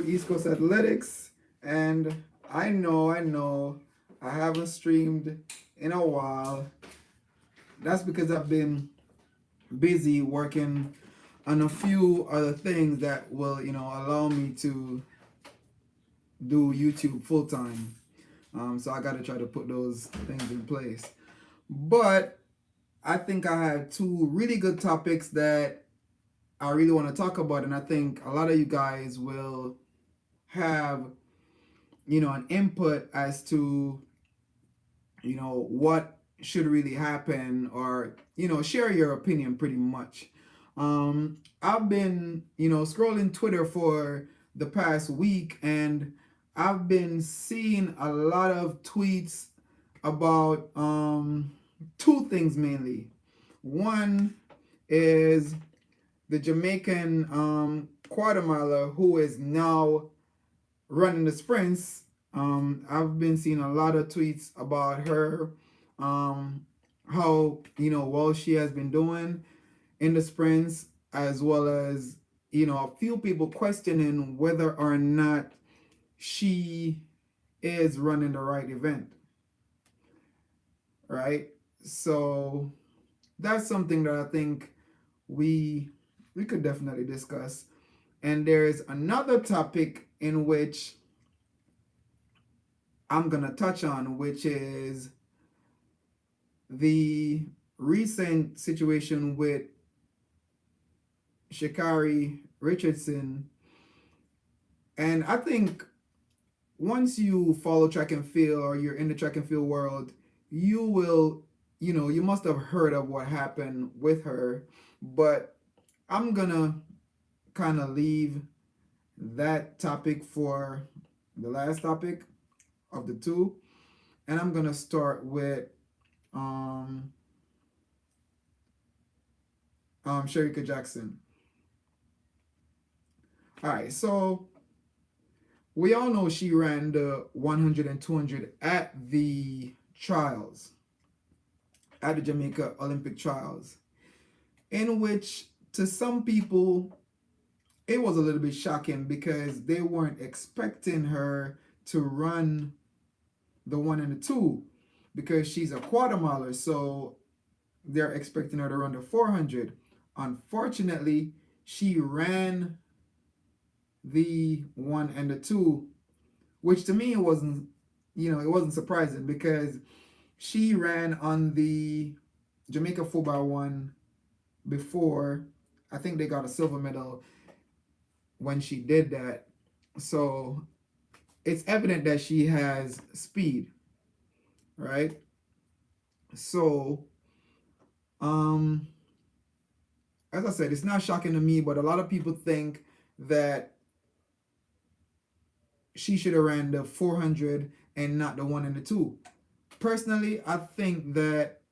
Eastcoastathletics, and I know, I haven't streamed in a while. That's because I've been busy working on a few other things that will, allow me to do YouTube full time. So I got to try to put those things in place. But I think I have two really good topics that I really want to talk about, and I think a lot of you guys will have an input as to what should really happen, or share your opinion pretty much. I've been scrolling Twitter for the past week, and I've been seeing a lot of tweets about two things mainly. One is the Jamaican quarter miler who is now running the sprints. I've been seeing a lot of tweets about her, how well she has been doing in the sprints, as well as a few people questioning whether or not she is running the right event, right? So that's something that I think we we could definitely discuss. And there's another topic in which I'm gonna touch on, which is the recent situation with Sha'carri Richardson. And I think once you follow track and field, or you're in the track and field world, you will, you must have heard of what happened with her. But I'm gonna kind of leave that topic for the last topic of the two. And I'm gonna start with um, Sherica Jackson. All right, so we all know she ran the 100 and 200 at the trials, at the Jamaica Olympic trials, in which to some people it was a little bit shocking because they weren't expecting her to run the 1 and the 2, because she's a quarter miler, so they're expecting her to run the 400. Unfortunately, she ran the 1 and the 2, which to me it wasn't surprising, because she ran on the Jamaica 4x1 before. I think they got a silver medal when she did that. So it's evident that she has speed, right? So as I said, it's not shocking to me, but a lot of people think that she should have ran the 400 and not the 1 and the 2. Personally, I think that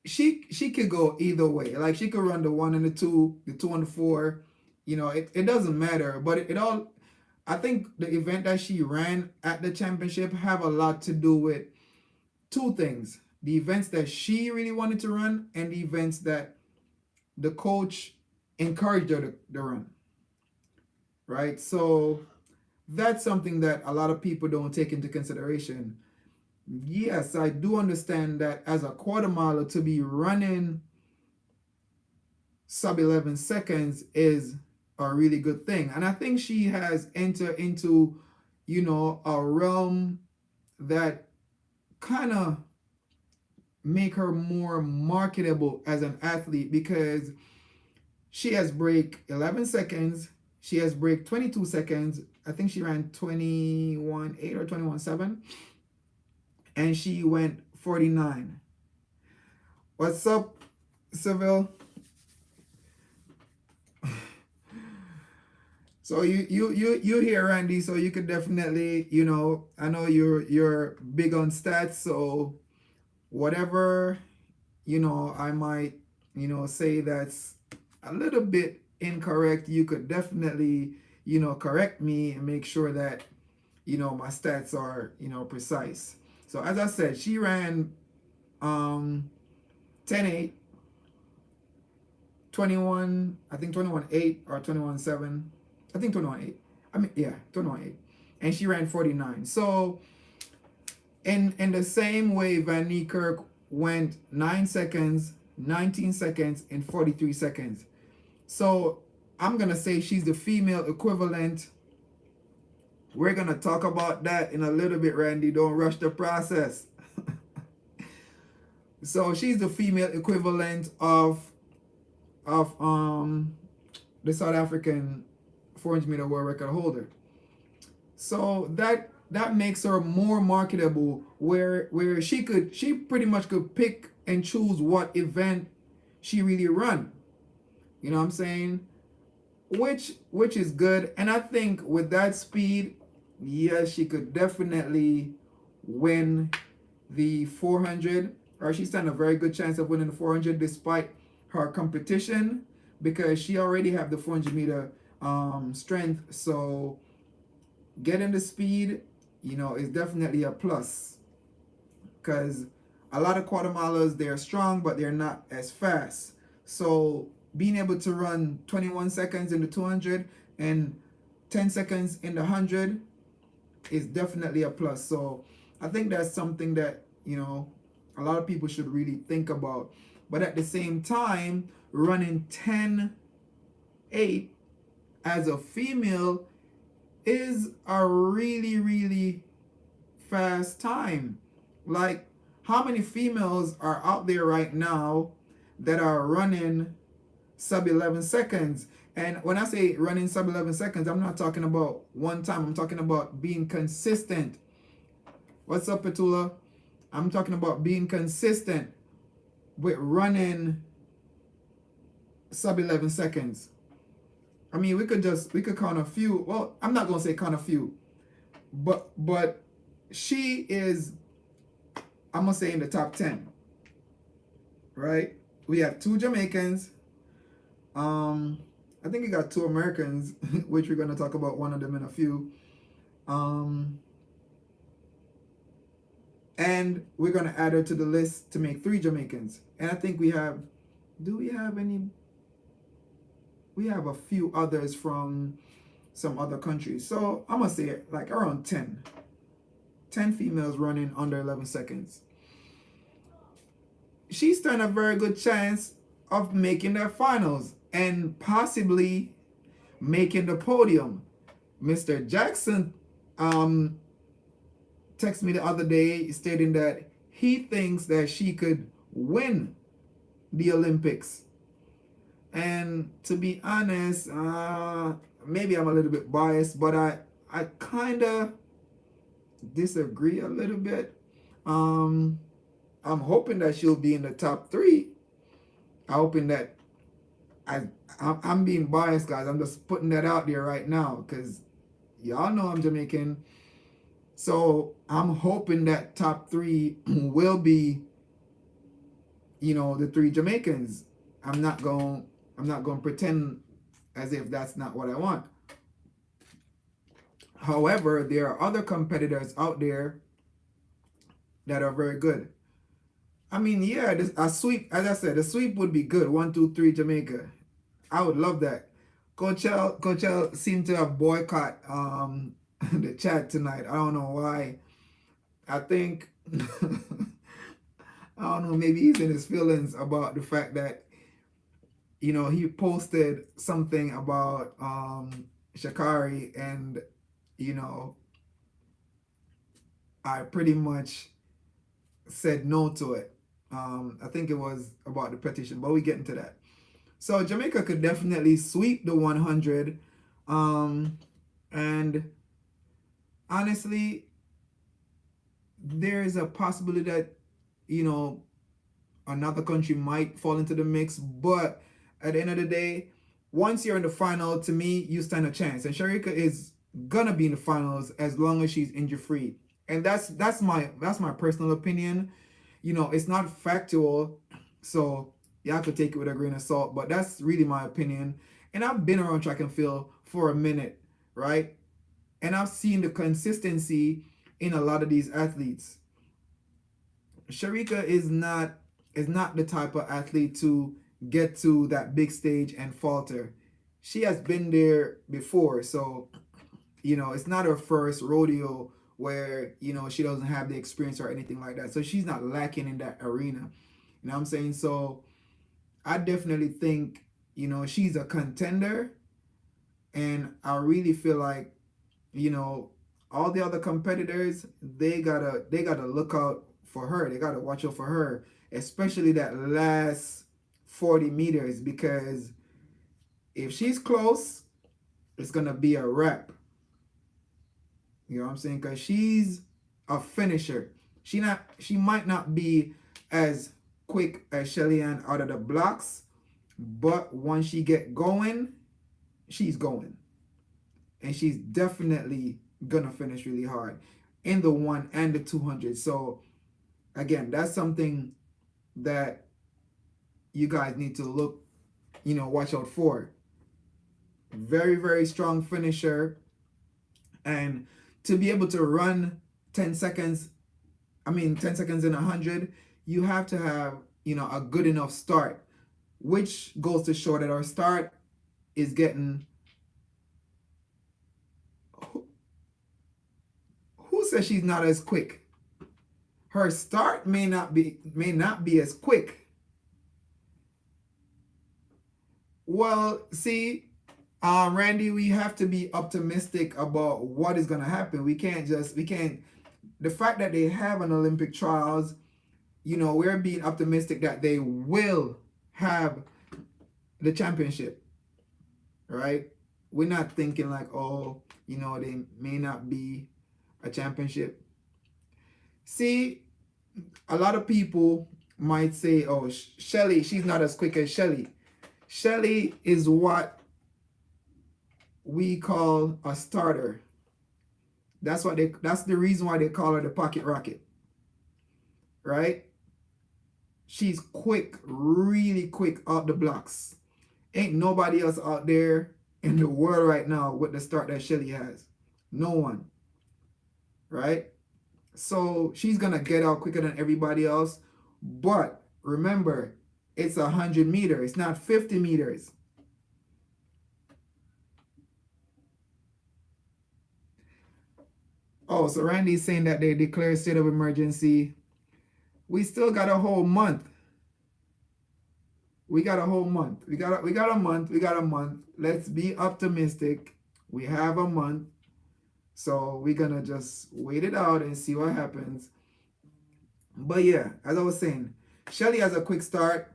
she could go either way. Like, she could run the 1 and the 2, the 2 and the 4. It doesn't matter. But it all, I think the event that she ran at the championship have a lot to do with two things: the events that she really wanted to run, and the events that the coach encouraged her to run. Right? So that's something that a lot of people don't take into consideration. Yes, I do understand that as a quarter miler, to be running sub 11 seconds is a really good thing. And I think she has entered into, a realm that kind of make her more marketable as an athlete, because she has break 11 seconds. She has break 22 seconds. I think she ran 21.8 or 21.7. And she went 49. What's up, Seville? So you hear Randy, so you could definitely, I know you're big on stats, so whatever, I might, say that's a little bit incorrect, you could definitely, correct me and make sure that, my stats are, precise. So as I said, she ran 10.8, 21, I think 21.8 or 21.7. I think 21.8. I mean, yeah, 21.8. And she ran 49. So in the same way, Van Niekerk went 9 seconds, 19 seconds, and 43 seconds. So I'm going to say she's the female equivalent. We're going to talk about that in a little bit, Randy. Don't rush the process. So she's the female equivalent of the South African 400 meter world record holder. So that makes her more marketable, where she pretty much could pick and choose what event she really run. You know what I'm saying? Which is good. And I think with that speed, yes, she could definitely win the 400, or she stand a very good chance of winning the 400 despite her competition, because she already have the 400 meter strength. So getting the speed, is definitely a plus, because a lot of quarter milers, they're strong, but they're not as fast. So being able to run 21 seconds in the 200 and 10 seconds in the 100 is definitely a plus. So I think that's something that, a lot of people should really think about. But at the same time, running 10.8 as a female is a really, really fast time. Like, how many females are out there right now that are running sub 11 seconds? And when I say running sub 11 seconds, I'm not talking about one time. I'm talking about being consistent. What's up, Petula? I'm talking about being consistent with running sub 11 seconds. I mean, we could count a few. Well, I'm not going to say count a few. But she is, I'm going to say, in the top 10. Right? We have 2 Jamaicans. I think we got 2 Americans, which we're going to talk about one of them in a few. And we're going to add her to the list to make 3 Jamaicans. And I think we have, do we have any? We have a few others from some other countries. So I'm going to say like around 10. 10 females running under 11 seconds. She stands a very good chance of making their finals and possibly making the podium. Mr. Jackson texted me the other day stating that he thinks that she could win the Olympics. And to be honest, maybe I'm a little bit biased, but I kind of disagree a little bit. I'm hoping that she'll be in the top 3. I'm hoping that I'm being biased, guys. I'm just putting that out there right now because y'all know I'm Jamaican. So I'm hoping that top 3 will be, the 3 Jamaicans. I'm not going to pretend as if that's not what I want. However, there are other competitors out there that are very good. I mean, yeah, a sweep, as I said, a sweep would be good. 1, 2, 3 Jamaica. I would love that. Coach L seemed to have boycott the chat tonight. I don't know why. I think, I don't know, maybe he's in his feelings about the fact that, he posted something about Sha'carri, and, I pretty much said no to it. I think it was about the petition, but we get into that. So Jamaica could definitely sweep the 100. And honestly, there is a possibility that, another country might fall into the mix. But at the end of the day, once you're in the final, to me, you stand a chance. And Sherica is gonna be in the finals as long as she's injury free. And that's my personal opinion. It's not factual, so you have to take it with a grain of salt. But that's really my opinion. And I've been around track and field for a minute, right? And I've seen the consistency in a lot of these athletes. Sherica is not the type of athlete to get to that big stage and falter. She has been there before, so it's not her first rodeo where, she doesn't have the experience or anything like that. So she's not lacking in that arena. You know what I'm saying? So I definitely think, she's a contender. And I really feel like, you know, all the other competitors, they gotta look out for her. They gotta watch out for her, especially that last 40 meters, because if she's close, it's gonna be a wrap. You know what I'm saying? Because she's a finisher. She might not be as quick as Shelly Ann out of the blocks, but once she get going, she's going. And she's definitely gonna finish really hard in the 1 and the 200. So again, that's something that you guys need to watch out for. Very, very strong finisher. And to be able to run 10 seconds, 10 seconds in 100, you have to have, a good enough start, which goes to show that our start is getting. Who says she's not as quick? Her start may not be as quick. Well, see, Randy, we have to be optimistic about what is going to happen. We can't. The fact that they have an Olympic trials, we're being optimistic that they will have the championship, right? We're not thinking like, oh, they may not be a championship. See, a lot of people might say, oh, Shelly, she's not as quick as Shelly. Shelly is what we call a starter. That's the reason why they call her the pocket rocket. Right? She's quick, really quick out the blocks. Ain't nobody else out there in the world right now with the start that Shelly has. No one. Right? So she's gonna get out quicker than everybody else. But remember, it's 100 meters. It's not 50 meters. Oh, so Randy's saying that they declare a state of emergency. We still got a whole month. We got a whole month. We got a month. We got a month. Let's be optimistic. We have a month. So we're gonna just wait it out and see what happens. But yeah, as I was saying, Shelly has a quick start,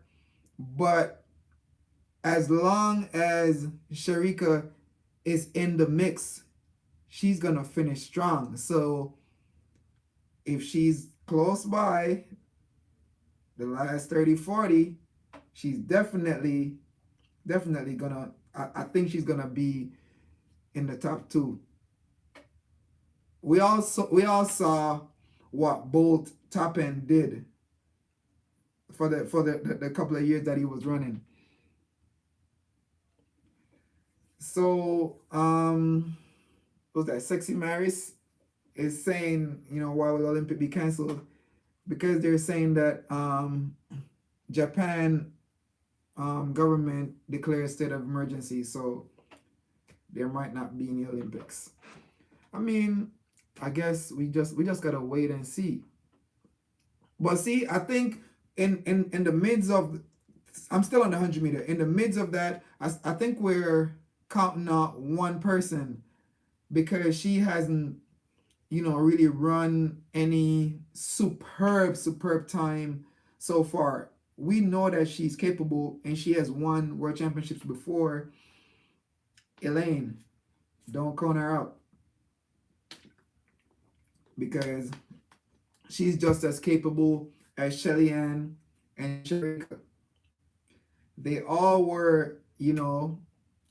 but as long as Sherica is in the mix, she's gonna finish strong. So if she's close by the last 30, 40, she's definitely gonna, I think she's gonna be in the top two. We all saw what Bolt top end did for the couple of years that he was running. So was that Sexy Maris is saying, why will Olympic be canceled? Because they're saying that Japan government declared a state of emergency, so there might not be any Olympics. I guess we just gotta wait and see. But see, I think in the midst of, I'm still on the 100 meter. In the midst of that, I think we're counting out one person because she hasn't, really run any superb time so far. We know that she's capable and she has won world championships before. Elaine, don't count her out because she's just as capable as Shelly Ann and Sherica. They all were, I'm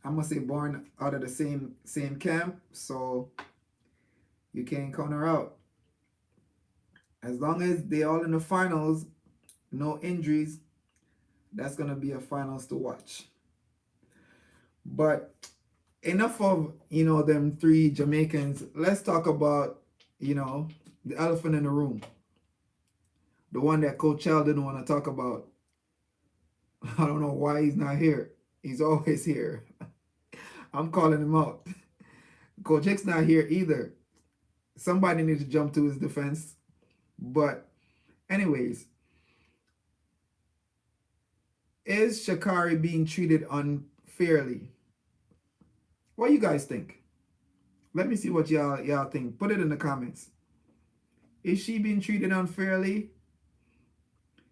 gonna say born out of the same camp, so you can't count her out. As long as they all in the finals, no injuries, that's gonna be a finals to watch. But enough of them three Jamaicans. Let's talk about the elephant in the room, the one that Coach Child didn't want to talk about. I don't know why he's not here. He's always here. I'm calling him out. Coach Hick's not here either. Somebody needs to jump to his defense. But anyways, is Sha'carri being treated unfairly? What do you guys think? Let me see what y'all think. Put it in the comments. Is she being treated unfairly?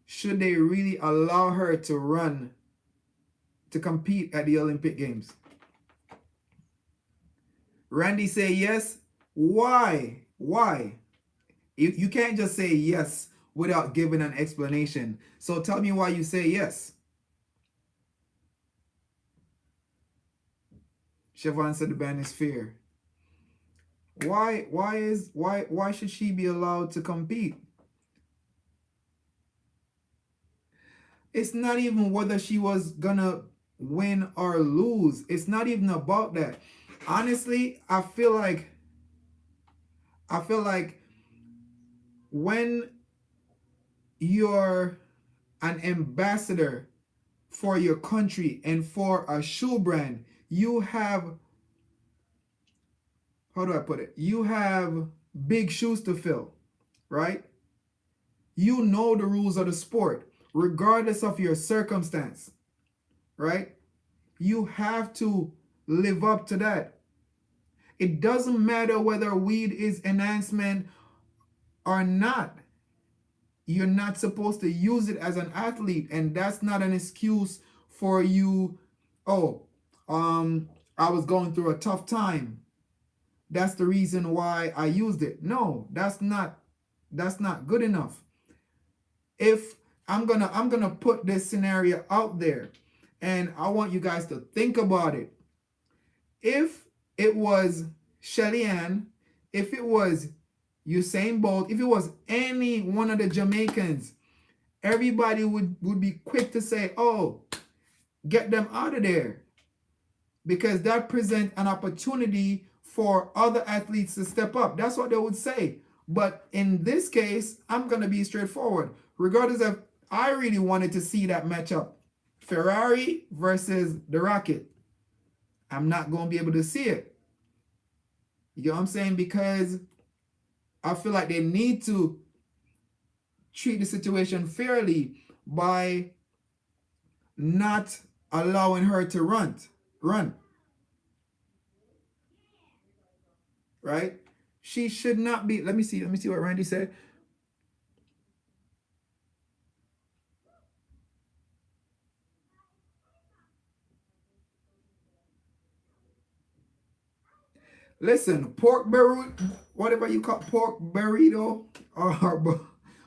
Should they really allow her to run to compete at the Olympic Games? Randy say yes. Why? Why? You can't just say yes without giving an explanation. So tell me why you say yes. Siobhan said the ban is fair. Why should she be allowed to compete? It's not even whether she was gonna win or lose. It's not even about that. Honestly, I feel like when you're an ambassador for your country and for a shoe brand, you have, how do I put it? You have big shoes to fill, right? You know the rules of the sport, regardless of your circumstance, right? You have to live up to that. It doesn't matter whether weed is enhancement or not. You're not supposed to use it as an athlete, and that's not an excuse for you. Oh, I was going through a tough time. That's the reason why I used it. No, that's not good enough. If I'm gonna put this scenario out there, and I want you guys to think about it. If it was Shelly Ann, if it was Usain Bolt, if it was any one of the Jamaicans, everybody would be quick to say, oh, get them out of there. Because that presents an opportunity for other athletes to step up. That's what they would say. But in this case, I'm going to be straightforward. Regardless of, I really wanted to see that matchup. Ferrari versus the Rocket. I'm not going to be able to see it. You know what I'm saying? Because I feel like they need to treat the situation fairly by not allowing her to run. Right? She should not be. Let me see what Randy said. Listen, pork burrito, whatever you call pork burrito, or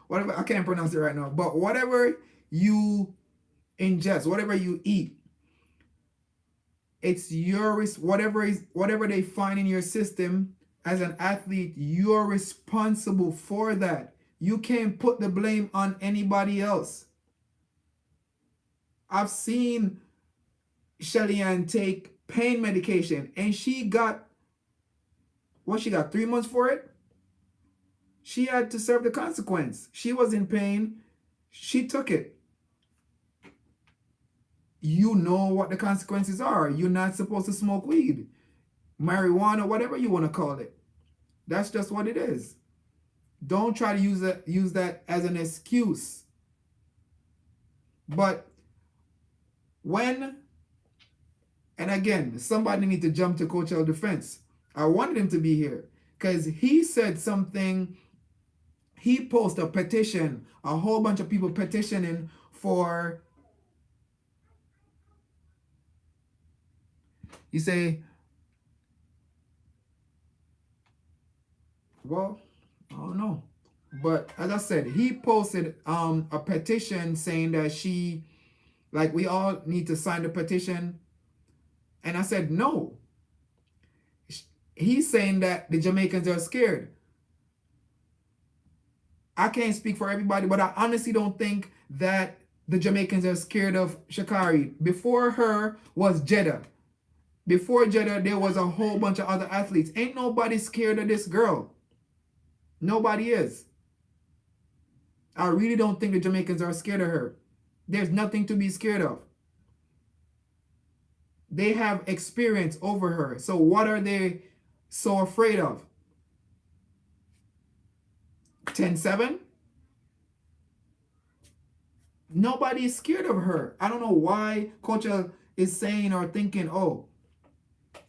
whatever, I can't pronounce it right now, but whatever you ingest, whatever you eat, it's your risk. Whatever they find in your system as an athlete, you're responsible for that. You can't put the blame on anybody else. I've seen Shelly Ann take pain medication, and she got 3 months for it. She had to serve the consequence. She was in pain. She took it. You know what the consequences are. You're not supposed to smoke weed, marijuana, whatever you want to call it. That's just what it is. Don't try to use that as an excuse. But when, and again, somebody need to jump to Coach L's defense. I wanted him to be here because he said something. He posted a petition, a whole bunch of people petitioning for, you say, well, I don't know. But as I said, he posted a petition saying that she, like, we all need to sign the petition. And I said, no. He's saying that the Jamaicans are scared. I can't speak for everybody, but I honestly don't think that the Jamaicans are scared of Sha'carri. Before her was Jeddah. Before Jeddah, there was a whole bunch of other athletes. Ain't nobody scared of this girl. Nobody is. I really don't think the Jamaicans are scared of her. There's nothing to be scared of. They have experience over her. So what are they so afraid of? 10-7? Nobody is scared of her. I don't know why Coach is saying or thinking, oh,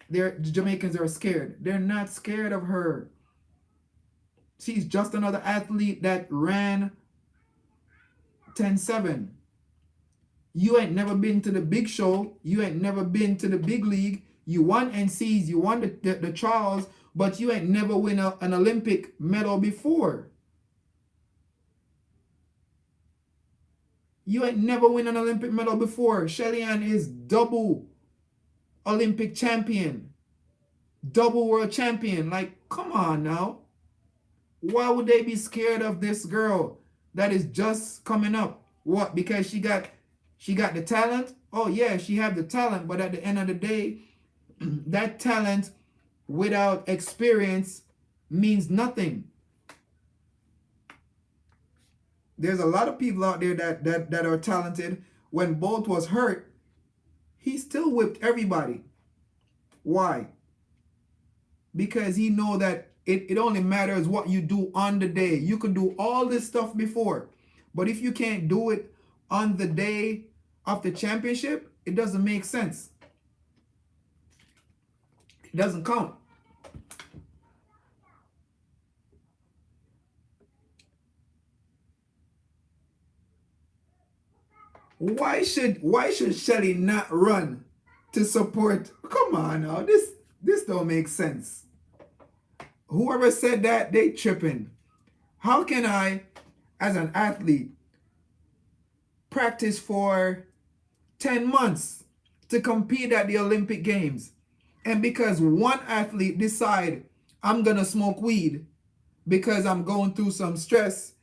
the Jamaicans are scared. They're not scared of her. She's just another athlete that ran 10-7. You ain't never been to the big show. You ain't never been to the big league. You won NCs, you won the trials, but you ain't never win an Olympic medal before. You ain't never win an Olympic medal before. Shelly-Ann is double Olympic champion. Double world champion. Like, come on now. Why would they be scared of this girl that is just coming up? What? Because she got the talent? Oh yeah, she have the talent, but at the end of the day, that talent without experience means nothing. There's a lot of people out there that are talented. When Bolt was hurt, he still whipped everybody. Why? Because he know that it only matters what you do on the day. You could do all this stuff before, but if you can't do it on the day of the championship, it doesn't make sense. It doesn't count. Why should Shelly not run to support? Come on now, this don't make sense. Whoever said that, they tripping. How can I, as an athlete, practice for 10 months to compete at the Olympic Games, and because one athlete decide I'm gonna smoke weed because I'm going through some stress,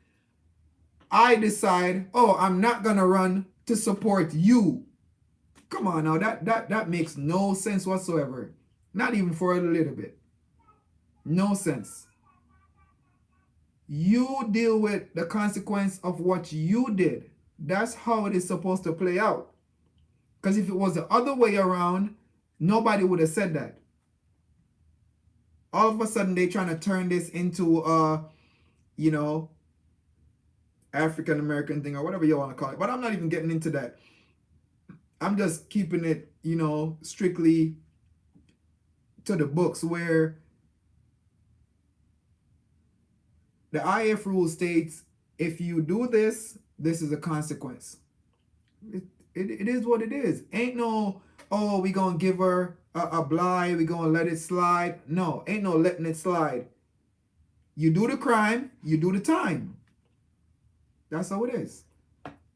I decide, oh, I'm not gonna run to support you? Come on now, that makes no sense whatsoever. Not even for a little bit. No sense. You deal with the consequence of what you did. That's how it is supposed to play out. Because if it was the other way around, nobody would have said that. All of a sudden, they're trying to turn this into African American thing or whatever you want to call it. But I'm not even getting into that. I'm just keeping it, strictly to the books, where the IF rule states, if you do this, this is a consequence. It is what it is. Ain't no, oh, we gonna give her a blight, we gonna let it slide. No, ain't no letting it slide. You do the crime, you do the time. That's how it is.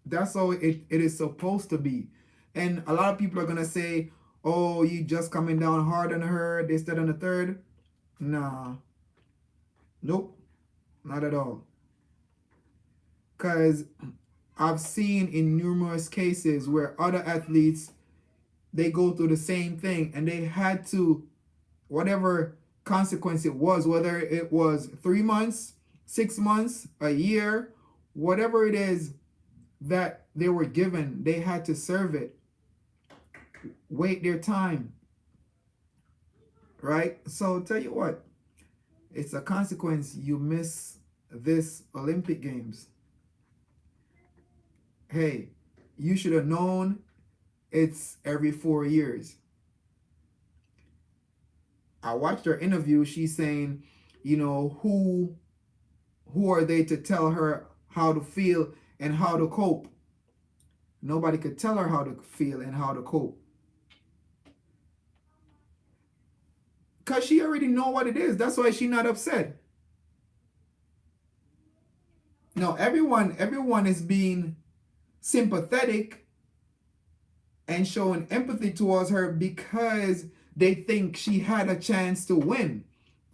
That's how it is supposed to be. And a lot of people are gonna say, oh, you just coming down hard on her, this, that, and the third. Nah. Nope. Not at all. Because I've seen in numerous cases where other athletes, they go through the same thing and they had to, whatever consequence it was, whether it was 3 months, 6 months, a year, whatever it is that they were given, they had to serve it. Wait their time. Right? So tell you what, it's a consequence. You miss this Olympic Games. Hey, you should have known it's every 4 years. I watched her interview. She's saying, who are they to tell her how to feel and how to cope? Nobody could tell her how to feel and how to cope. Because she already know what it is. That's why she's not upset. No, everyone is being sympathetic and showing empathy towards her because they think she had a chance to win.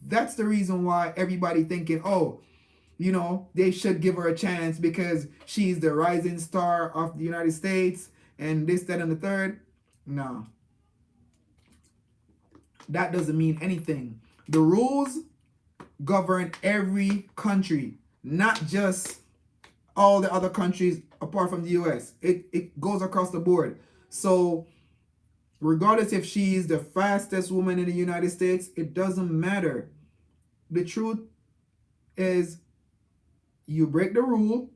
That's the reason why everybody thinking, oh, they should give her a chance because she's the rising star of the United States and this, that, and the third. No. That doesn't mean anything. The rules govern every country, not just all the other countries apart from the US. It goes across the board. So Regardless if she's the fastest woman in the United States, it doesn't matter. The truth is, you break the rule,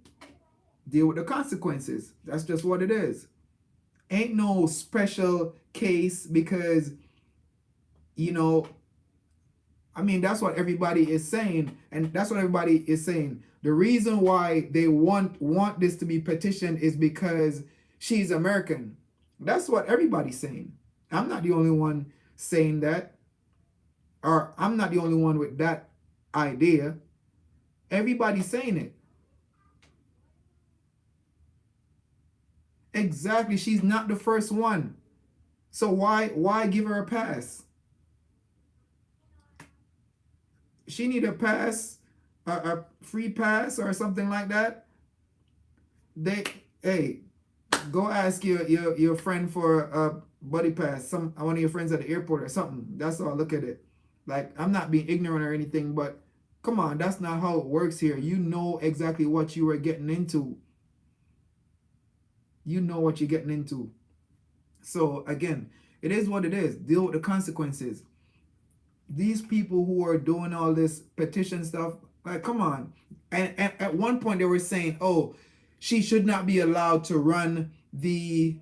deal with the consequences. That's just what it is. Ain't no special case because, you know, I mean, that's what everybody is saying, and that's what everybody is saying. The reason why they want this to be petitioned is because she's American. That's what everybody's saying. I'm not the only one saying that, or I'm not the only one with that idea. Everybody's saying it. Exactly. She's not the first one. So why give her a pass? She need a pass, a free pass or something like that. They hey, go ask your friend for a buddy pass. Some one of your friends at the airport or something. That's all. Look at it. Like, I'm not being ignorant or anything, but come on, that's not how it works here. You know exactly what you were getting into. You know what you're getting into. So again, it is what it is. Deal with the consequences. These people who are doing all this petition stuff, like, come on. And at one point they were saying, oh, she should not be allowed to run the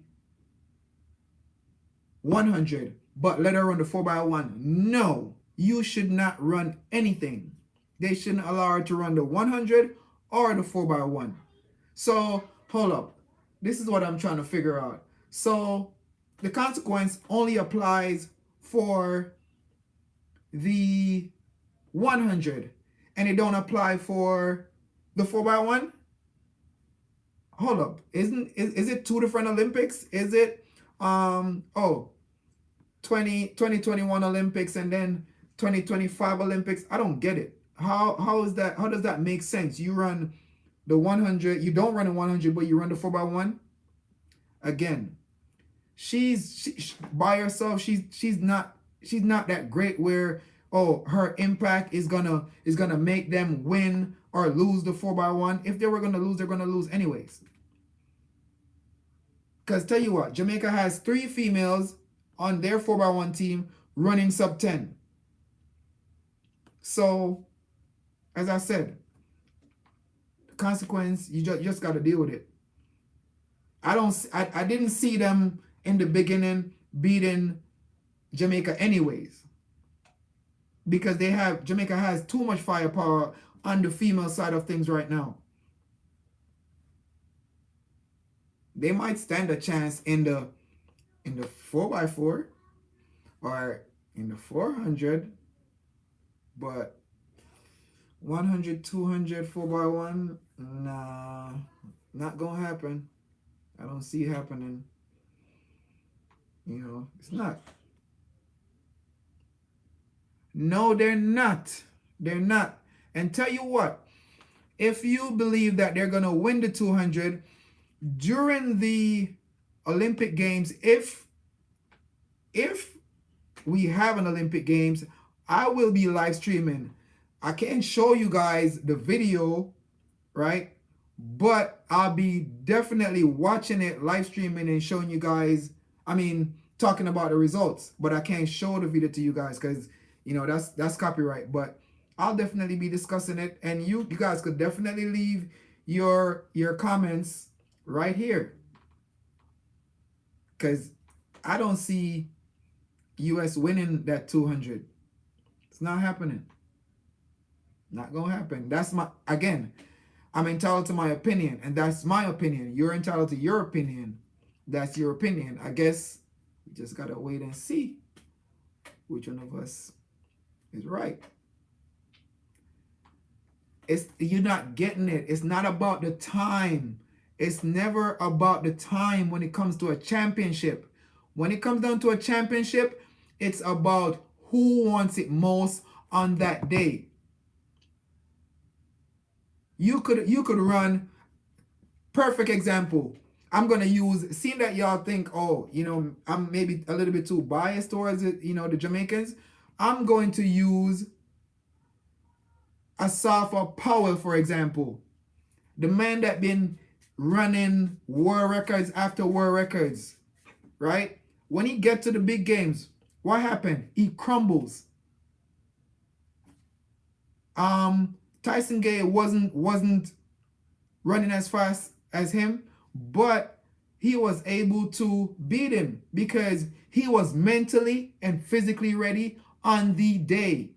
100, but let her run the 4x1. No, you should not run anything. They shouldn't allow her to run the 100 or the 4x1. So hold up. This is what I'm trying to figure out. So the consequence only applies for the 100 and it don't apply for the 4x1. Hold up. Is it two different Olympics? Is it 2021 Olympics and then 2025 Olympics? I don't get it. How is that? How does that make sense? You run the 100, you don't run the 100, but you run the 4x1. Again, she's by herself. She's not that great where, oh, her impact is gonna make them win or lose the 4x1. If they were gonna lose, they're gonna lose anyways. Because tell you what, Jamaica has 3 females on their 4x1 team running sub 10. So, as I said, the consequence, you just got to deal with it. I didn't see them in the beginning beating Jamaica anyways, because Jamaica has too much firepower on the female side of things right now. They might stand a chance in the 4x4 or in the 400, but 100, 200, 4x1, nah, not gonna happen. I don't see it happening. You know, it's not. No, they're not. They're not. And tell you what, if you believe that they're gonna win the 200 during the Olympic Games, if we have an Olympic Games, I will be live streaming. I can't show you guys the video, right? But I'll be definitely watching it, live streaming, and showing you guys, talking about the results. But I can't show the video to you guys because, you know, that's copyright. But I'll definitely be discussing it, and you guys could definitely leave your comments right here, because I don't see US winning that 200. It's not happening. Not gonna happen. That's I'm entitled to my opinion, and that's my opinion. You're entitled to your opinion. That's your opinion. I guess we just gotta wait and see which one of us is right. You're not getting it. It's not about the time. It's never about the time when it comes to a championship. When it comes down to a championship, it's about who wants it most on that day. You could run, perfect example. I'm gonna use, seeing that y'all think, oh, you know, I'm maybe a little bit too biased towards it, you know, the Jamaicans. I'm going to use Asafa Powell, for example. The man that been running world records after world records, right? When he get to the big games, what happened? He crumbles. Tyson Gay wasn't running as fast as him, but he was able to beat him because he was mentally and physically ready on the day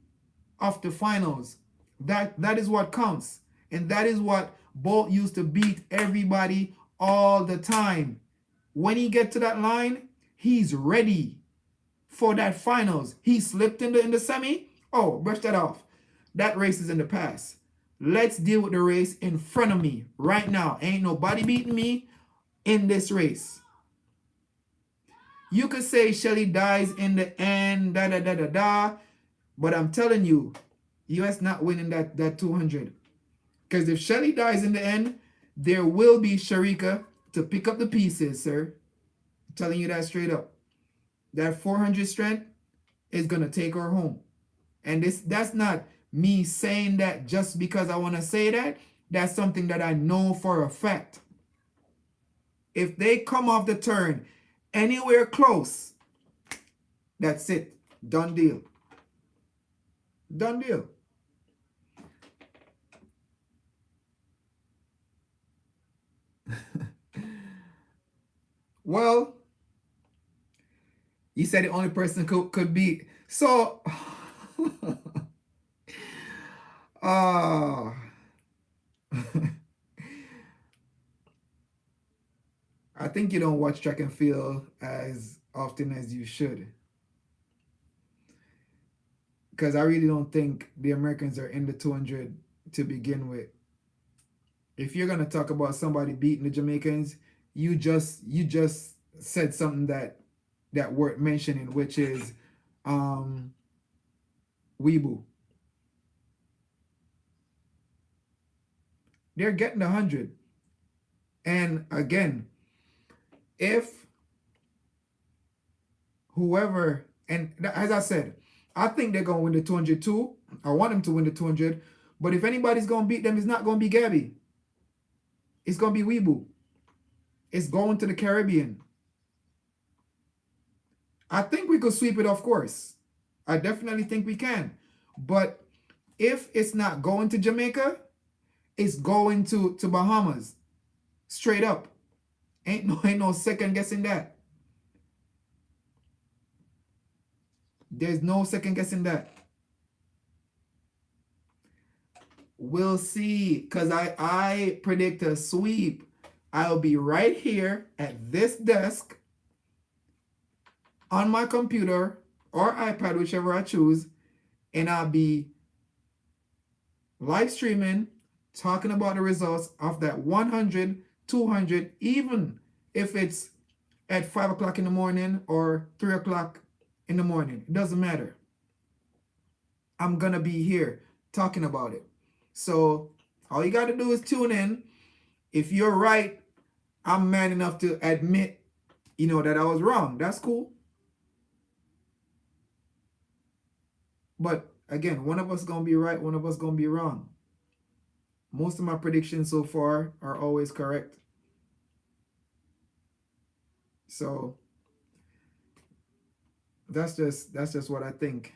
of the finals. That is what counts. And that is what Bolt used to beat everybody all the time. When he get to that line, he's ready for that finals. He slipped in the semi. Oh, brush that off. That race is in the past. Let's deal with the race in front of me right now. Ain't nobody beating me in this race. You could say Shelly dies in the end, da da da da da, but I'm telling you, US not winning that 200. Because if Shelly dies in the end, there will be Sherica to pick up the pieces, sir. I'm telling you that straight up. That 400 strength is going to take her home. And that's not me saying that just because I want to say that. That's something that I know for a fact. If they come off the turn anywhere close, that's it. Done deal. Done deal. Well, you said the only person could be. So, I think you don't watch track and field as often as you should. Because I really don't think the Americans are in the 200 to begin with. If you're gonna talk about somebody beating the Jamaicans, you just said something that worth mentioning, which is Weebu. They're getting 100. And again, if whoever, and as I said, I think they're going to win the 200 too. I want them to win the 200. But if anybody's going to beat them, it's not going to be Gabby. It's going to be Weebu. It's going to the Caribbean. I think we could sweep it, of course. I definitely think we can. But if it's not going to Jamaica, it's going to Bahamas. Straight up. Ain't no second guessing that. There's no second guessing that. We'll see. Because I predict a sweep. I'll be right here at this desk on my computer or iPad, whichever I choose, and I'll be live streaming, talking about the results of that 100, 200, even if it's at 5 o'clock in the morning or 3 o'clock in the morning. It doesn't matter. I'm going to be here talking about it. So all you got to do is tune in. If you're right, I'm man enough to admit, that I was wrong. That's cool. But again, one of us going to be right, one of us going to be wrong. Most of my predictions so far are always correct. So that's just what I think.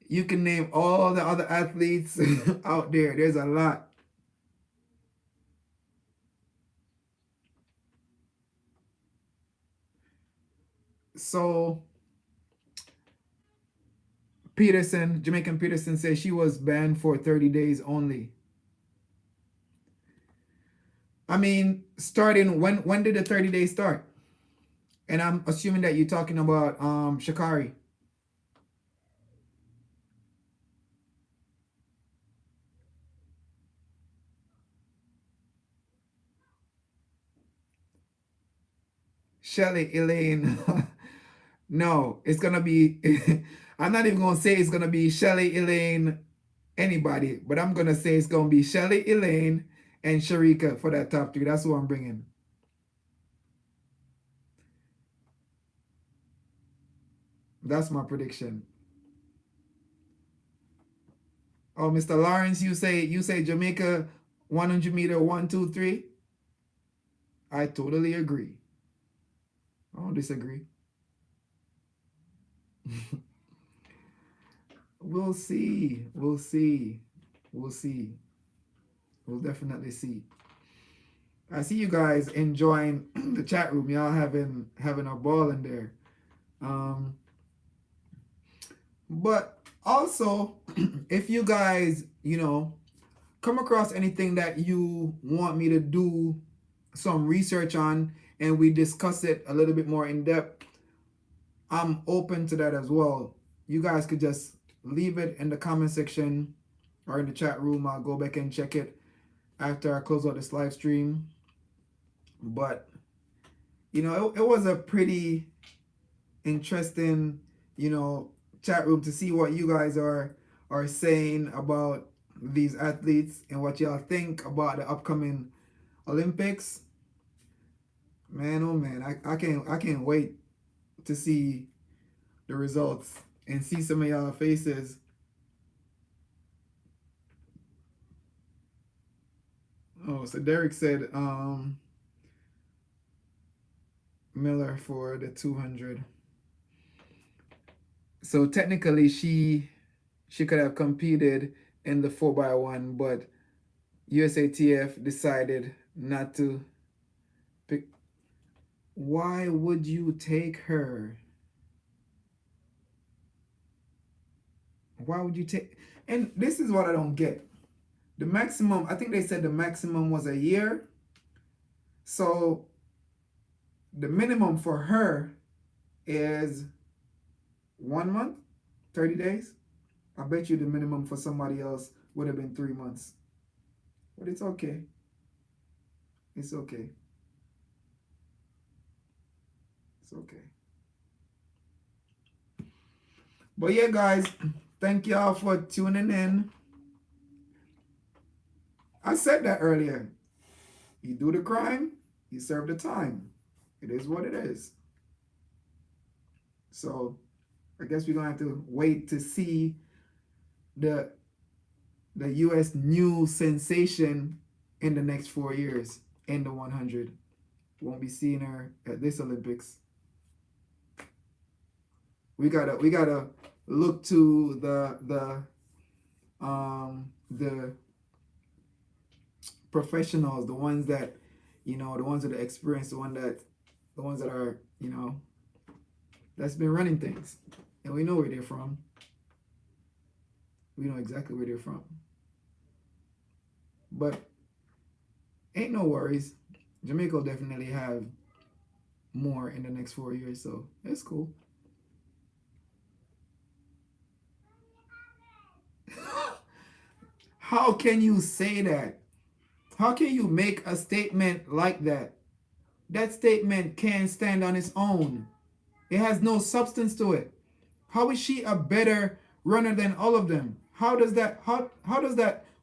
You can name all the other athletes out there. There's a lot. So Jamaican Peterson says she was banned for 30 days only. I mean, starting when did the 30 days start? And I'm assuming that you're talking about Sha'carri. Shelly, Elaine. No, it's gonna be I'm not even gonna say it's gonna be Shelly, Elaine, anybody, but I'm gonna say it's gonna be Shelly, Elaine, and Sherica for that top 3. That's who I'm bringing. That's my prediction. Oh, Mr. Lawrence, you say Jamaica 100-meter, 1, 2, 3. I totally agree. I don't disagree. We'll see. We'll see. We'll see. We'll definitely see. I see you guys enjoying the chat room. Y'all having a ball in there. Um, but also, if you guys, come across anything that you want me to do some research on and we discuss it a little bit more in depth, I'm open to that as well. You guys could just leave it in the comment section or in the chat room. I'll go back and check it after I close out this live stream. But it was a pretty interesting chat room to see what you guys are saying about these athletes and what y'all think about the upcoming Olympics. Man, oh man, I can't wait to see the results and see some of y'all faces. Oh, so Derek said Miller for the 200. So technically she could have competed in the 4x1, but USATF decided not to pick. Why would you take her? Why would you take? And this is what I don't get. The maximum, I think they said the maximum was a year. So the minimum for her is 1 month, 30 days. I bet you the minimum for somebody else would have been 3 months. But it's okay. It's okay. It's okay. But yeah, guys, thank y'all for tuning in. I said that earlier. You do the crime, you serve the time. It is what it is. So I guess we're gonna have to wait to see the US new sensation in the next 4 years in the 100. Won't be seeing her at this Olympics. We gotta look to the professionals, the ones that the ones that are experienced, the ones that are that's been running things, and we know where they're from. We know exactly where they're from. But ain't no worries. Jamaica will definitely have more in the next 4 years, so it's cool. How can you say that? How can you make a statement like that? That statement can't stand on its own. It has no substance to it. How is she a better runner than all of them? How does that,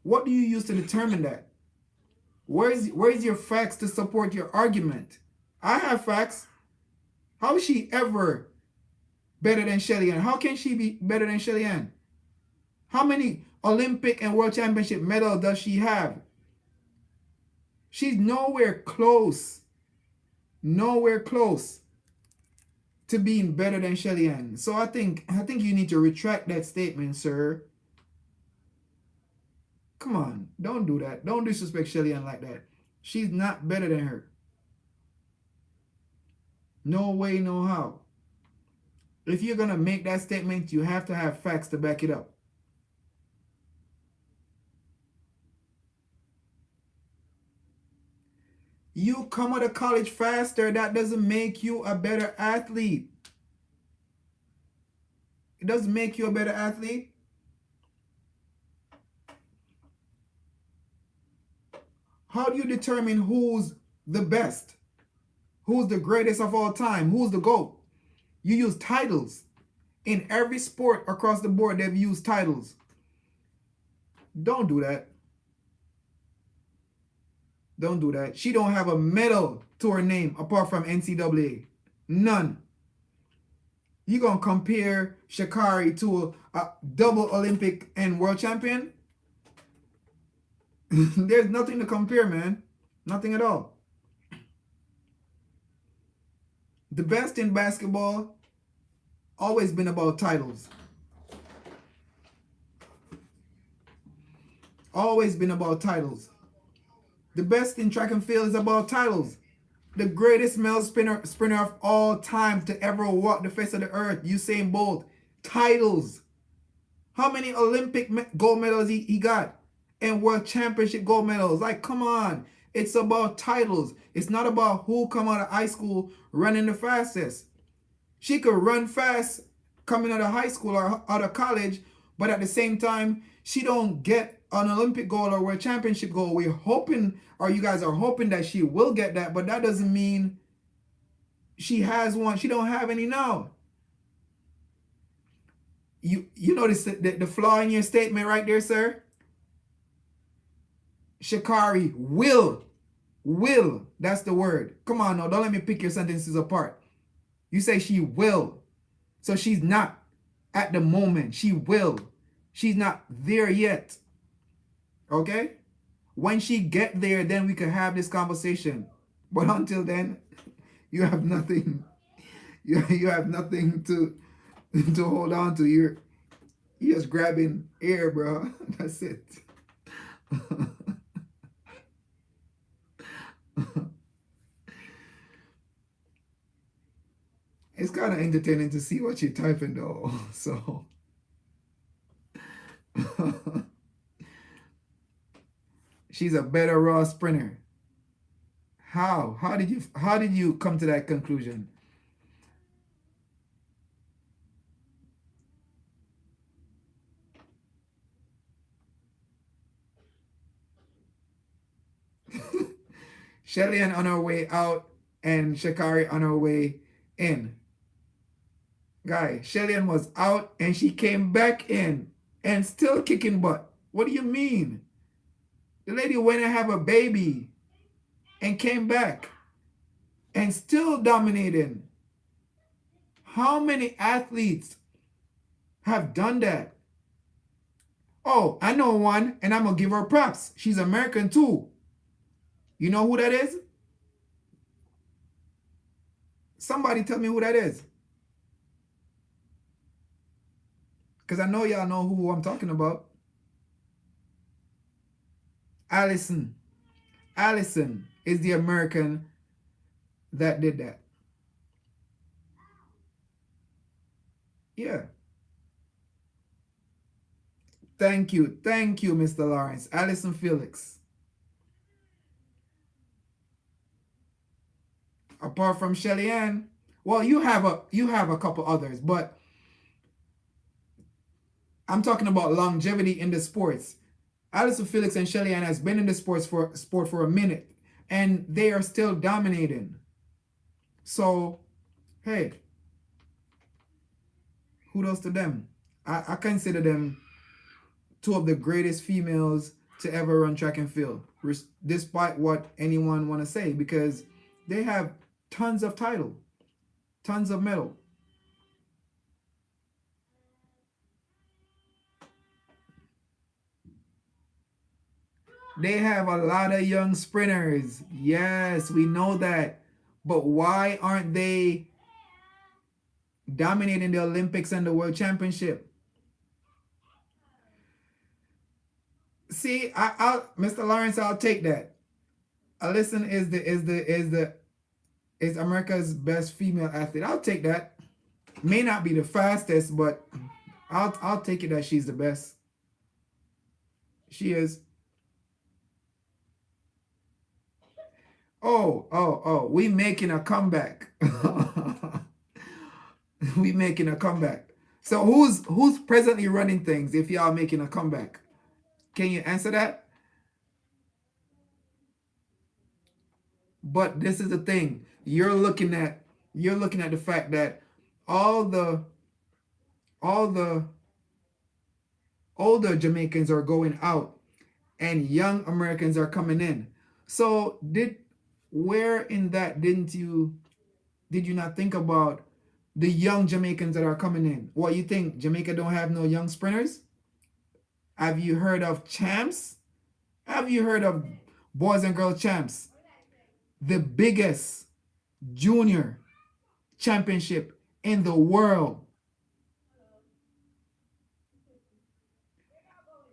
what do you use to determine that? Where's your facts to support your argument? I have facts. How is she ever better than Shelly Ann? How can she be better than Shelly Ann? How many Olympic and World Championship medals does she have? She's nowhere close to being better than Shelly Ann. So I think you need to retract that statement, sir. Come on, don't do that. Don't disrespect Shelly Ann like that. She's not better than her. No way, no how. If you're gonna make that statement, you have to have facts to back it up. You come out of college faster, that doesn't make you a better athlete. It doesn't make you a better athlete. How do you determine who's the best? Who's the greatest of all time? Who's the GOAT? You use titles. In every sport across the board, they've used titles. Don't do that. Don't do that. She don't have a medal to her name apart from NCAA. None. You gonna compare Sha'carri to a double Olympic and world champion? There's nothing to compare, man. Nothing at all. The best in basketball always been about titles. Always been about titles. The best in track and field is about titles. The greatest male sprinter of all time to ever walk the face of the earth, Usain Bolt. Titles. How many Olympic gold medals he got? And world championship gold medals. Like, come on. It's about titles. It's not about who come out of high school running the fastest. She could run fast coming out of high school or out of college, but at the same time, she don't get an Olympic gold or world championship gold. We're hoping, or you guys are hoping that she will get that, but that doesn't mean she has one. She don't have any now. You notice the flaw in your statement right there, sir? Sha'carri will. That's the word. Come on now, don't let me pick your sentences apart. You say she will. So she's not at the moment. She will. She's not there yet. Okay? When she get there, then we can have this conversation. But until then, you have nothing. You have nothing to hold on to. You're just grabbing air, bro. That's it. It's kind of entertaining to see what you're typing though. So she's a better raw sprinter. How? How did you come to that conclusion? Shelly-Ann on her way out and Sha'carri on her way in. Guy, Shelly-Ann was out and she came back in and still kicking butt. What do you mean? The lady went and had a baby and came back and still dominating. How many athletes have done that? Oh, I know one and I'm going to give her props. She's American too. You know who that is? Somebody tell me who that is. Because I know y'all know who I'm talking about. Allison. Allison is the American that did that. Yeah. Thank you, Mr. Lawrence. Allison Felix. Apart from Shelly-Ann, well, you have a couple others, but I'm talking about longevity in the sports. Allison Felix and Shelly-Ann has been in the sport for a minute, and they are still dominating. So, hey, kudos to them. I consider them two of the greatest females to ever run track and field, despite what anyone want to say, because they have tons of title, tons of medal. They have a lot of young sprinters. Yes, we know that. But why aren't they dominating the Olympics and the World Championship? See, I'll Mr. Lawrence, I'll take that. Alyson is America's best female athlete. I'll take that. May not be the fastest, but I'll take it that she's the best. She is. Oh, we making a comeback. We making a comeback. So who's presently running things if y'all making a comeback? Can you answer that? But this is the thing. You're looking at the fact that all the older Jamaicans are going out and young Americans are coming in. So where in that did you not think about the young Jamaicans that are coming in? What, you think Jamaica don't have no young sprinters? Have you heard of champs? Have you heard of boys and girls champs? The biggest junior championship in the world.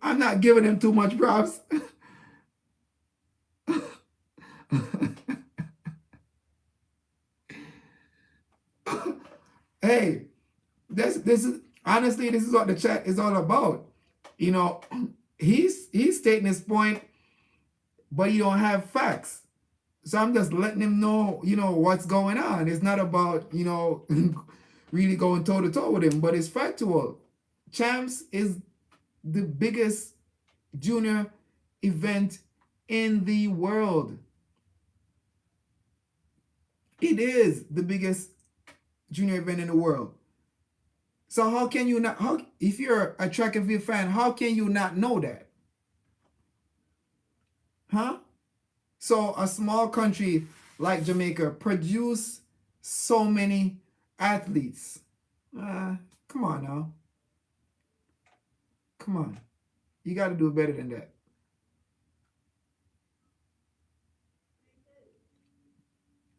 I'm not giving them too much props. Hey, this is honestly, this is what the chat is all about. You know, he's stating his point, but he don't have facts. So I'm just letting him know, what's going on. It's not about, really going toe to toe with him, but it's factual. Champs is the biggest junior event in the world. It is the biggest junior event in the world. So how can you not, if you're a track and field fan, how can you not know that? Huh? So a small country like Jamaica produce so many athletes. Come on now. Come on. You got to do better than that.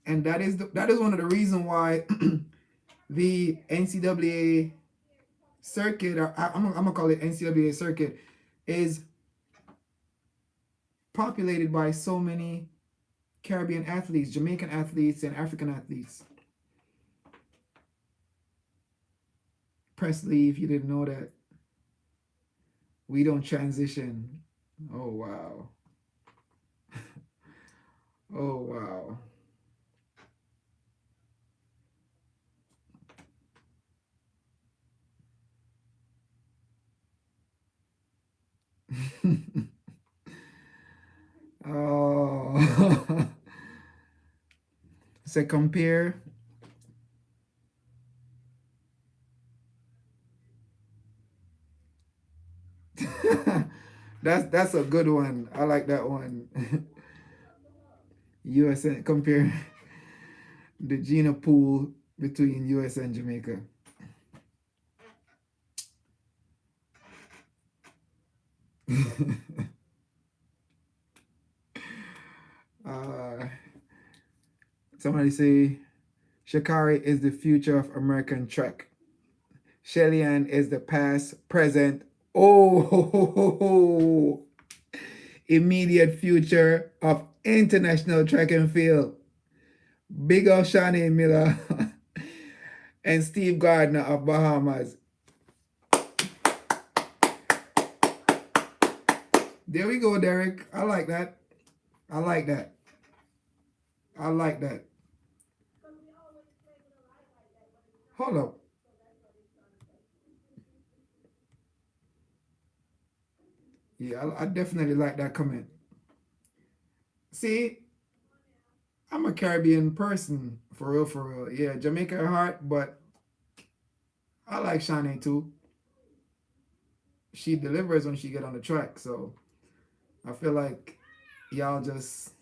And that is one of the reasons why the NCAA circuit, or I'm gonna call it NCAA circuit, is populated by so many Caribbean athletes, Jamaican athletes, and African athletes. Presley, if you didn't know that, we don't transition. Oh wow. Oh wow. Oh. So compare. That's a good one. I like that one. US and compare the Gina pool between US and Jamaica. uh, Somebody say Sha'carri is the future of American track. Shelly Ann is the past, present. Oh, immediate future of international track and field. Big up Shani Miller and Steve Gardner of Bahamas. There we go, Derek. I like that. I like that. I like that. Hold up. Yeah, I definitely like that comment. See, I'm a Caribbean person, for real, for real. Yeah, Jamaica at heart, but I like Shanae too. She delivers when she get on the track, so I feel like y'all just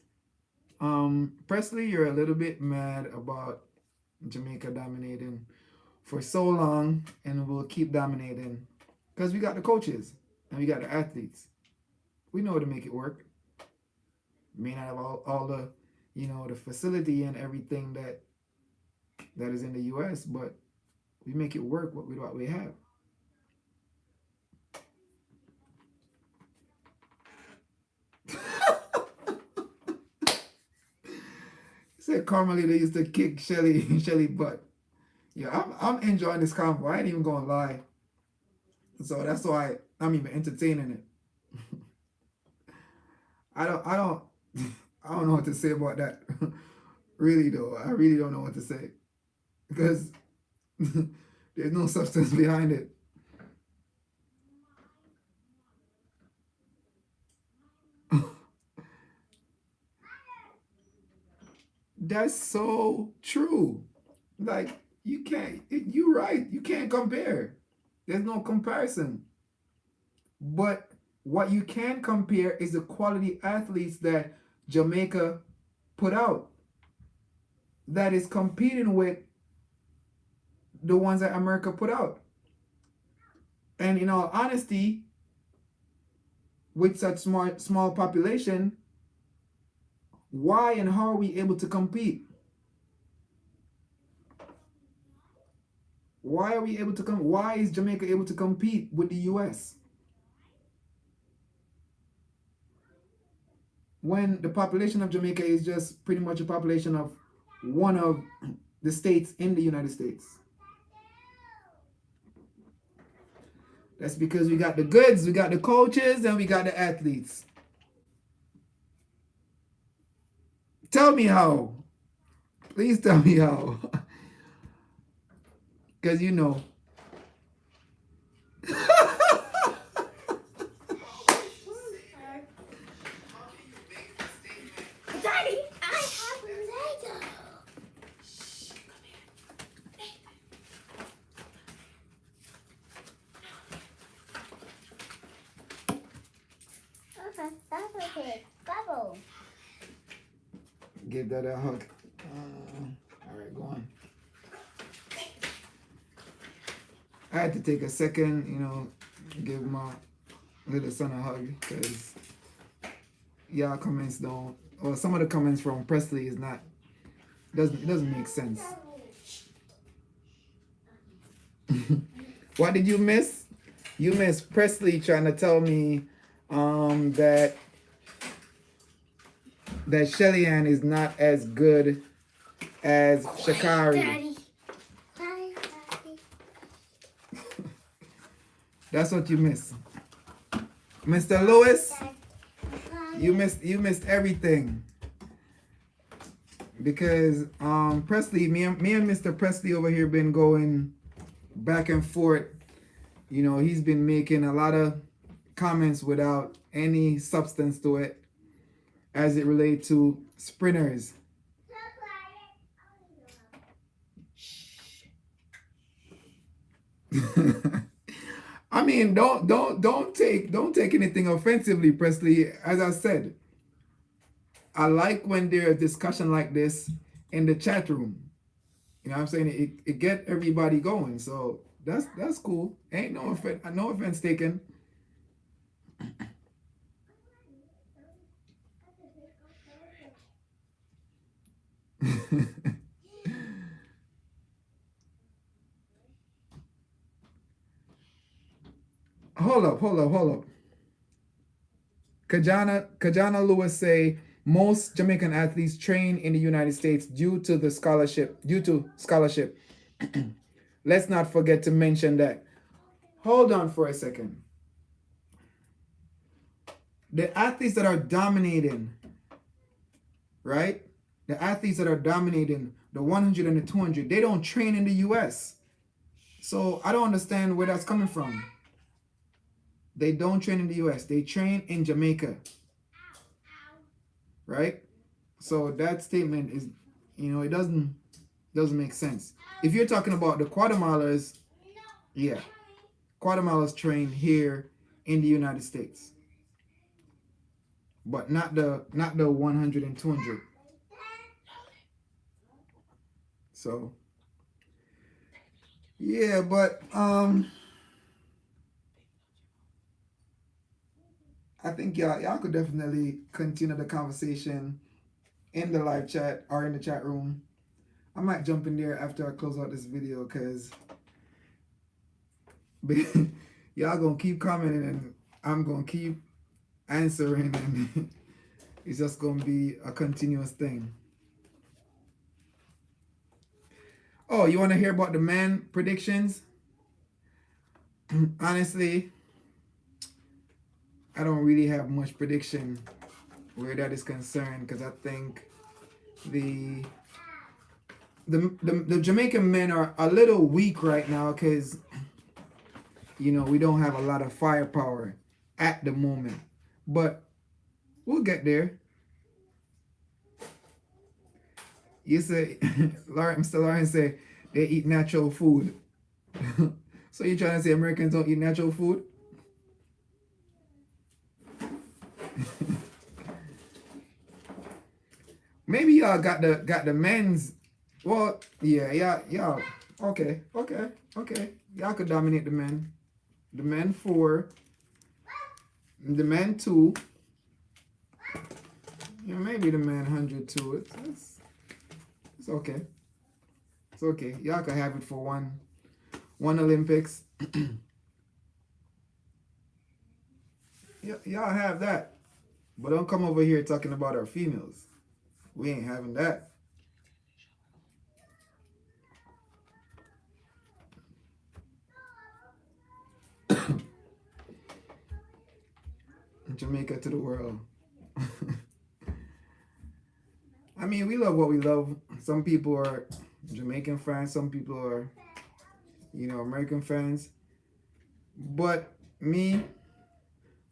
Presley, you're a little bit mad about Jamaica dominating for so long, and we'll keep dominating because we got the coaches and we got the athletes. We know how to make it work. We may not have all the, the facility and everything that is in the U.S., but we make it work with what we have. Said Carmelita used to kick Shelly butt. Yeah, I'm enjoying this convo. I ain't even gonna lie. So that's why I'm even entertaining it. I don't I don't know what to say about that. Really though, I really don't know what to say because there's no substance behind it. That's so true. Like you can't. You're right. You can't compare. There's no comparison. But what you can compare is the quality athletes that Jamaica put out that is competing with the ones that America put out. And in all honesty, with such small population, why and how are we able to compete? Why are we able to come? Why is Jamaica able to compete with the US? When the population of Jamaica is just pretty much a population of one of the states in the United States. That's because we got the goods, we got the coaches, and we got the athletes. Tell me how. Please tell me how. Because you know. Daddy, I have Lego. Shh, come here. Okay, that's okay. Bubble. Give that a hug. All right, go on. I had to take a second, you know, give my little son a hug because y'all comments don't, or some of the comments from Presley is not, it doesn't make sense. What did you miss? You missed Presley trying to tell me that Shellyann is not as good as Sha'carri. Daddy. Hi, Daddy. That's what you missed. Mr. Lewis, Hi. you missed everything. Because Presley, me and Mr. Presley over here been going back and forth. You know, he's been making a lot of comments without any substance to it as it relates to sprinters. I mean, don't take anything offensively, Presley. As I said, I like when there's discussion like this in the chat room. You know what I'm saying? It get everybody going. So that's cool. Ain't no offense taken. Hold up. Kajana Lewis say most Jamaican athletes train in the United States due to scholarship. Let's not forget to mention that. Hold on for a second. The athletes that are dominating, right? The athletes that are dominating the 100 and the 200, they don't train in the US. So I don't understand where that's coming from. They don't train in the US. They train in Jamaica. Right? So that statement is, you know, it doesn't make sense. If you're talking about the quarter milers, yeah. Quarter milers train here in the United States. But not the 100 and 200. So yeah, but I think y'all could definitely continue the conversation in the live chat or in the chat room. I might jump in there after I close out this video because y'all gonna keep commenting and I'm gonna keep answering and it's just gonna be a continuous thing. Oh, you want to hear about the man predictions? Honestly, I don't really have much prediction where that is concerned because I think the Jamaican men are a little weak right now because, you know, we don't have a lot of firepower at the moment. But we'll get there. You say, Mr. Lawrence say they eat natural food. So you're trying to say Americans don't eat natural food? Maybe y'all got the men's. Well, yeah. Okay. Y'all could dominate the men. The men 4. The man 2. Yeah, maybe the man 100 too. It's okay. It's okay. Y'all can have it for one Olympics. Y'all have that. But don't come over here talking about our females. We ain't having that. Jamaica to the world. I mean, we love what we love. Some people are Jamaican fans. Some people are, American fans. But me,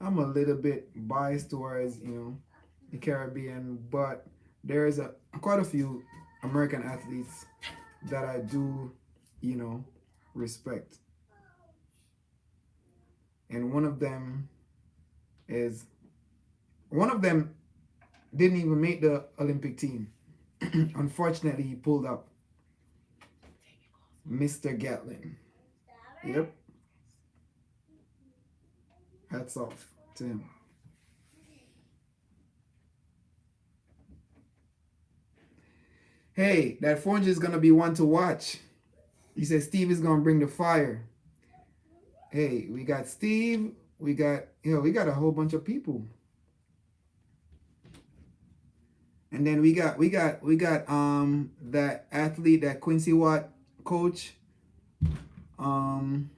I'm a little bit biased towards, the Caribbean. But there's quite a few American athletes that I do, respect. And one of them didn't even make the Olympic team. Unfortunately, he pulled up. Mr. Gatlin. Yep. Hats off to him. Hey, that 400 is going to be one to watch. He said Steve is going to bring the fire. Hey, we got Steve. We got a whole bunch of people. And then we got that athlete, that Quincy Watt coach. Can't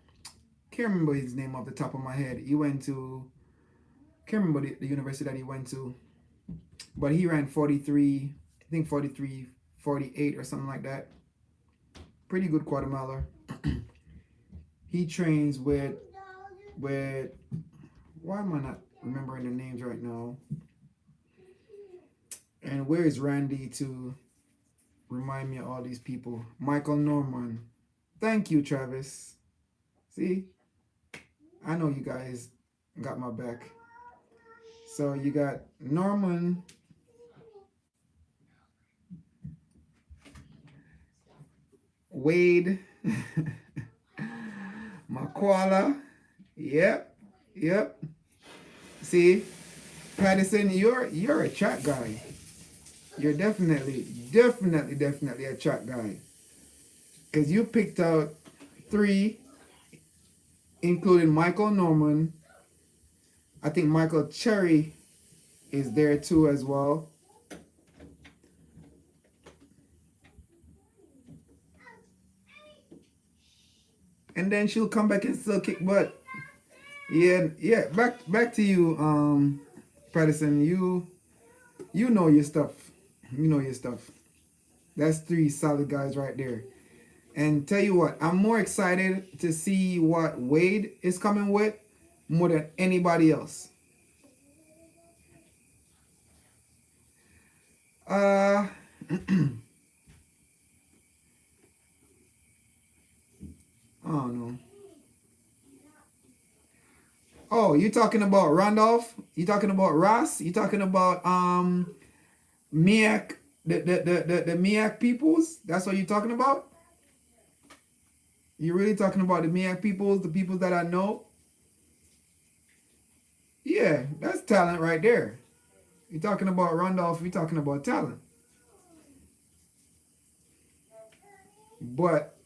remember his name off the top of my head. He went to, can't remember the university that he went to, but he ran 43, I think 43, 48 or something like that. Pretty good quarter miler. He trains with why am I not remembering the names right now? And where is Randy to remind me of all these people? Michael Norman. Thank you, Travis. See? I know you guys got my back. So you got Norman. Wade. Makwala. Yep. See? Patterson, you're a track guy. You're definitely a track guy. Because you picked out 3, including Michael Norman. I think Michael Cherry is there too as well. And then she'll come back and still kick butt. Yeah. Back to you, Patterson. You know your stuff. That's 3 solid guys right there. And tell you what, I'm more excited to see what Wade is coming with more than anybody else. I don't know. Oh, you talking about Randolph? You talking about Ross? You talking about Miak, the Miak peoples? That's what you're talking about? You really talking about the Miak peoples, the people that I know? Yeah, that's talent right there. You're talking about Randolph, you're talking about talent. But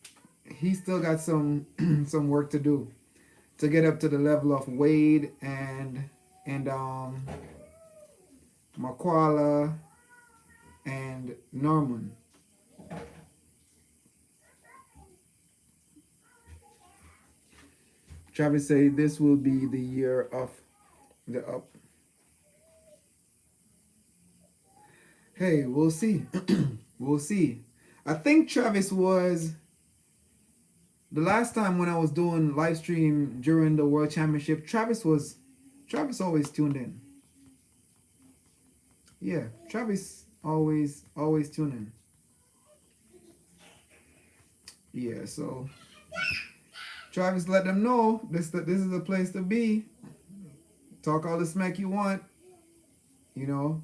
he still got some some work to do to get up to the level of Wade and Makwala and Norman. Travis say this will be the year of the up. Hey, we'll see. We'll see. I think Travis was the last time when I was doing live stream during the World Championship. Travis always tuned in. Yeah, Travis always tuned in. Yeah, so Travis let them know this is the place to be. Talk all the smack you want, and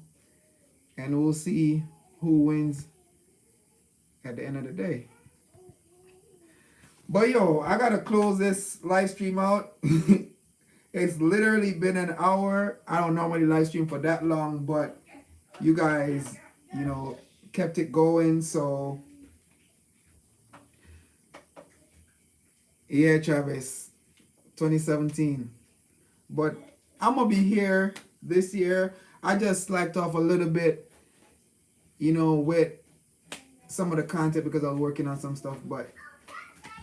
we'll see who wins at the end of the day. But yo, I gotta close this live stream out. It's literally been an hour. I don't normally live stream for that long, but you guys, you know, kept it going. So yeah, Travis, 2017. But I'm gonna be here this year. I just slacked off a little bit, you know, with some of the content because I was working on some stuff. But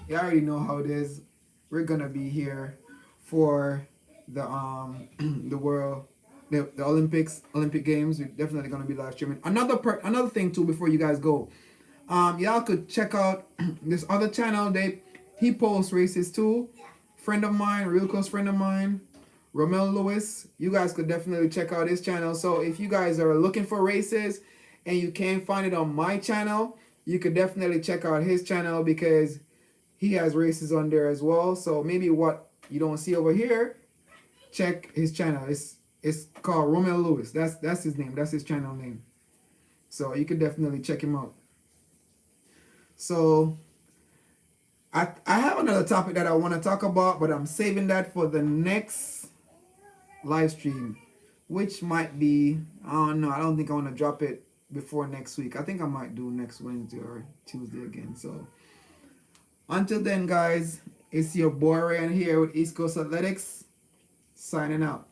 you already know how it is. We're gonna be here for the the world, the Olympic Games. We're definitely gonna be live streaming. Another thing too before you guys go, y'all could check out this other channel. He posts races too. Friend of mine, real close friend of mine, Romel Lewis. You guys could definitely check out his channel. So if you guys are looking for races and you can't find it on my channel, you could definitely check out his channel because he has races on there as well. So maybe what you don't see over here, check his channel. It's called Romel Lewis. That's his name. That's his channel name. So you could definitely check him out. So I have another topic that I want to talk about, but I'm saving that for the next live stream, which might be, I don't know. I don't think I want to drop it before next week. I think I might do next Wednesday or Tuesday again. So until then, guys, it's your boy Ryan here with East Coast Athletics, signing out.